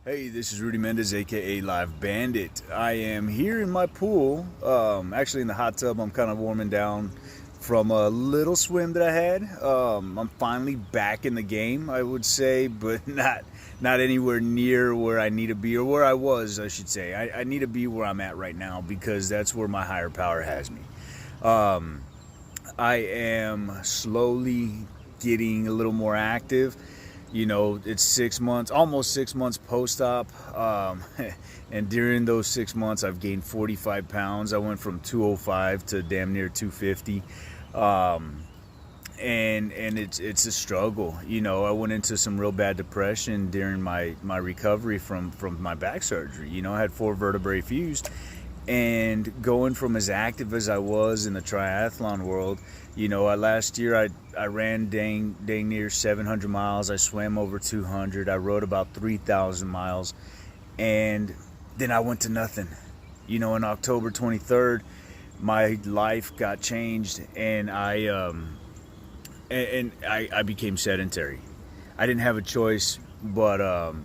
Hey, this is Rudy Mendez, aka Live Bandit. I am here in my pool, actually in the hot tub. I'm kind of warming down from a little swim that I had. I'm finally back in the game, I would say, but not anywhere near where I need to be, or where I was, I should say. I need to be where I'm at right now because that's where my higher power has me. Um, I am slowly getting a little more active. It's 6 months, almost 6 months post-op, and during those 6 months I've gained 45 pounds. I went from 205 to damn near 250. Um, and it's a struggle. I went into some real bad depression during my recovery from my back surgery. I had 4 vertebrae fused, and going from as active as I was in the triathlon world, last year I ran dang near 700 miles. I swam over 200. I rode about 3,000 miles, and then I went to nothing. In October 23rd, my life got changed, and I became sedentary. I didn't have a choice, but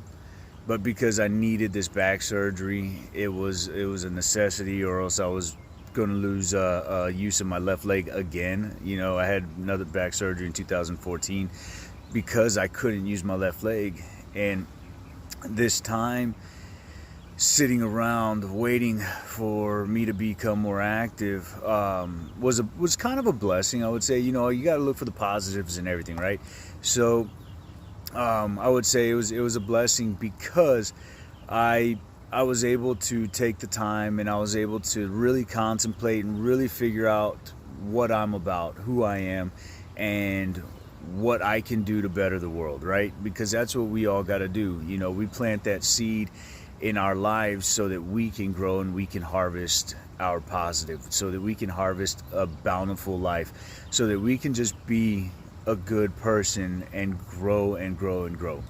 because I needed this back surgery, it was a necessity, or else I was going to lose use of my left leg again. I had another back surgery in 2014 because I couldn't use my left leg, and this time sitting around waiting for me to become more active was kind of a blessing, I would say. You got to look for the positives and everything, right? So I would say it was a blessing because I was able to take the time, and I was able to really contemplate and really figure out what I'm about, who I am, and what I can do to better the world, right? Because that's what we all got to do. We plant that seed in our lives so that we can grow and we can harvest our positive, so that we can harvest a bountiful life, so that we can just be a good person and grow and grow and grow.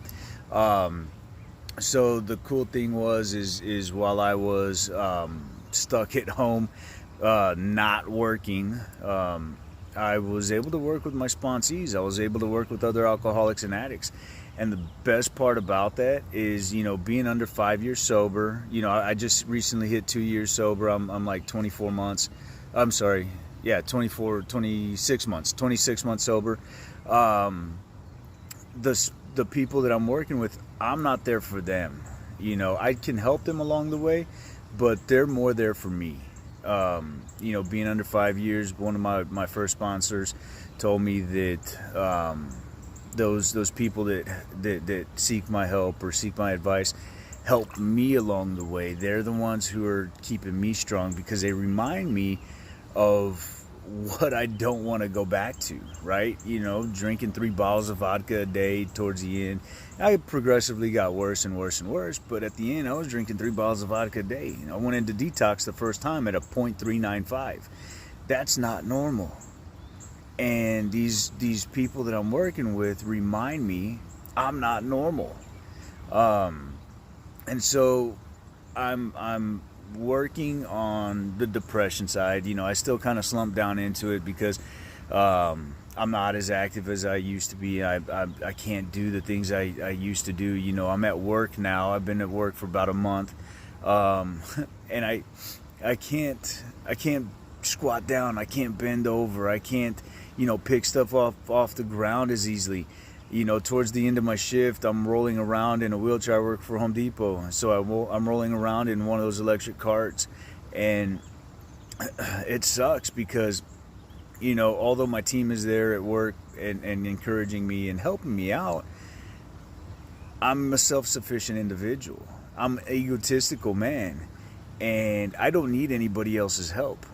So the cool thing is while I was stuck at home, not working, I was able to work with my sponsees. I was able to work with other alcoholics and addicts. And the best part about that is, being under 5 years sober. I just recently hit 2 years sober. I'm like 24 months. I'm sorry. Yeah, 26 months. 26 months sober. The people that I'm working with, I'm not there for them. I can help them along the way, but they're more there for me. Being under 5 years, one of my first sponsors told me that those people that seek my help or seek my advice help me along the way. They're the ones who are keeping me strong because they remind me of what I don't want to go back to, right? Drinking 3 bottles of vodka a day towards the end. I progressively got worse and worse and worse, but at the end I was drinking 3 bottles of vodka a day. I went into detox the first time at a 0.395. That's not normal. And these people that I'm working with remind me I'm not normal. And so I'm working on the depression side. I still kind of slump down into it because I'm not as active as I used to be. I can't do the things I used to do. I'm at work now. I've been at work for about a month, and I can't squat down. I can't bend over. I can't pick stuff off the ground as easily. Towards the end of my shift, I'm rolling around in a wheelchair. I work for Home Depot, so I'm rolling around in one of those electric carts, and it sucks because, although my team is there at work and encouraging me and helping me out, I'm a self-sufficient individual. I'm an egotistical man, and I don't need anybody else's help,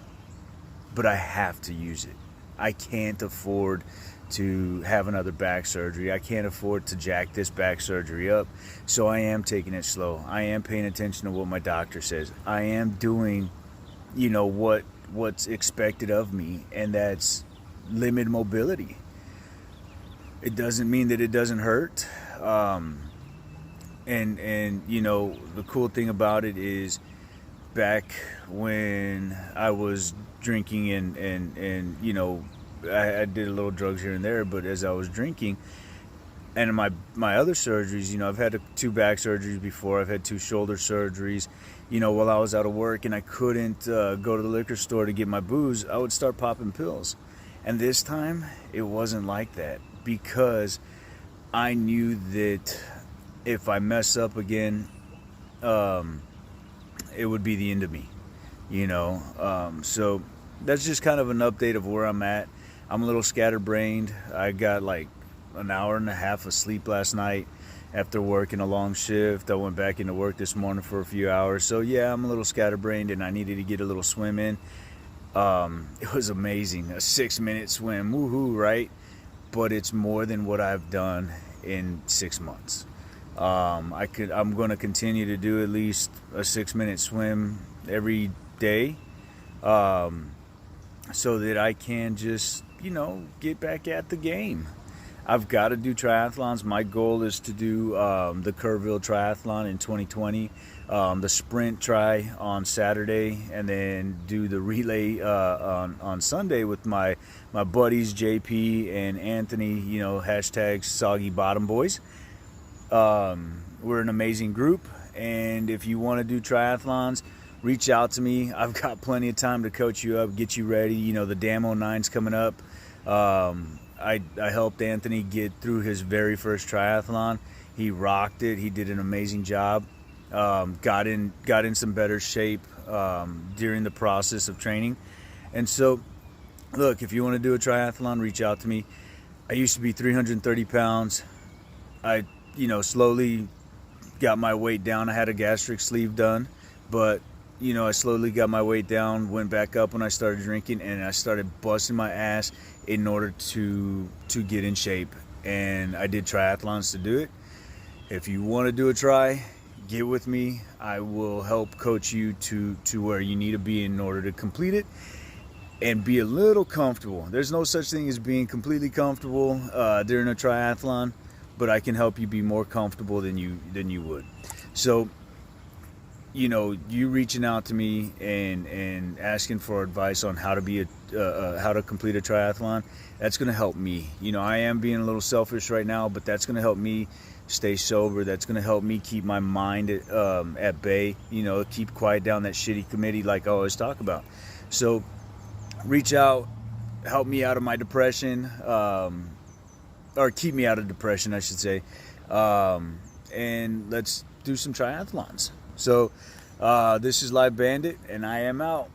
but I have to use it. I can't afford to have another back surgery. I can't afford to jack this back surgery up. So I am taking it slow. I am paying attention to what my doctor says. I am doing, what's expected of me, and that's limited mobility. It doesn't mean that it doesn't hurt. And the cool thing about it is, back when I was drinking and I did a little drugs here and there, but as I was drinking, And my other surgeries, I've had 2 back surgeries before. I've had 2 shoulder surgeries. While I was out of work and I couldn't go to the liquor store to get my booze, I would start popping pills. And this time, it wasn't like that, because I knew that if I mess up again, it would be the end of me. So that's just kind of an update of where I'm at. I'm a little scatterbrained. I got like an hour and a half of sleep last night after working a long shift. I went back into work this morning for a few hours. So yeah, I'm a little scatterbrained, and I needed to get a little swim in. It was amazing. A 6-minute swim. Woohoo, right? But it's more than what I've done in 6 months. I'm going to continue to do at least a 6-minute swim every day, so that I can just, get back at the game. I've got to do triathlons. My goal is to do the Kerrville Triathlon in 2020, the sprint try on Saturday, and then do the relay on Sunday with my buddies JP and Anthony. Hashtag Soggy Bottom Boys. We're an amazing group, and if you want to do triathlons, reach out to me. I've got plenty of time to coach you up, get you ready. The Damo 9's coming up. I helped Anthony get through his very first triathlon. He rocked it. He did an amazing job. Got in some better shape during the process of training. And so, look, if you want to do a triathlon, reach out to me. I used to be 330 pounds. I, slowly got my weight down. I had a gastric sleeve done, but I slowly got my weight down, went back up when I started drinking, and I started busting my ass in order to get in shape. And I did triathlons to do it. If you want to do a try, get with me. I will help coach you to where you need to be in order to complete it and be a little comfortable. There's no such thing as being completely comfortable during a triathlon, but I can help you be more comfortable than you would. So, you reaching out to me and asking for advice on how to complete a triathlon, that's going to help me. I am being a little selfish right now, but that's going to help me stay sober. That's going to help me keep my mind at bay. Keep quiet down that shitty committee like I always talk about. So reach out, help me out of my depression, or keep me out of depression, I should say. And let's do some triathlons. So this is Live Bandit, and I am out.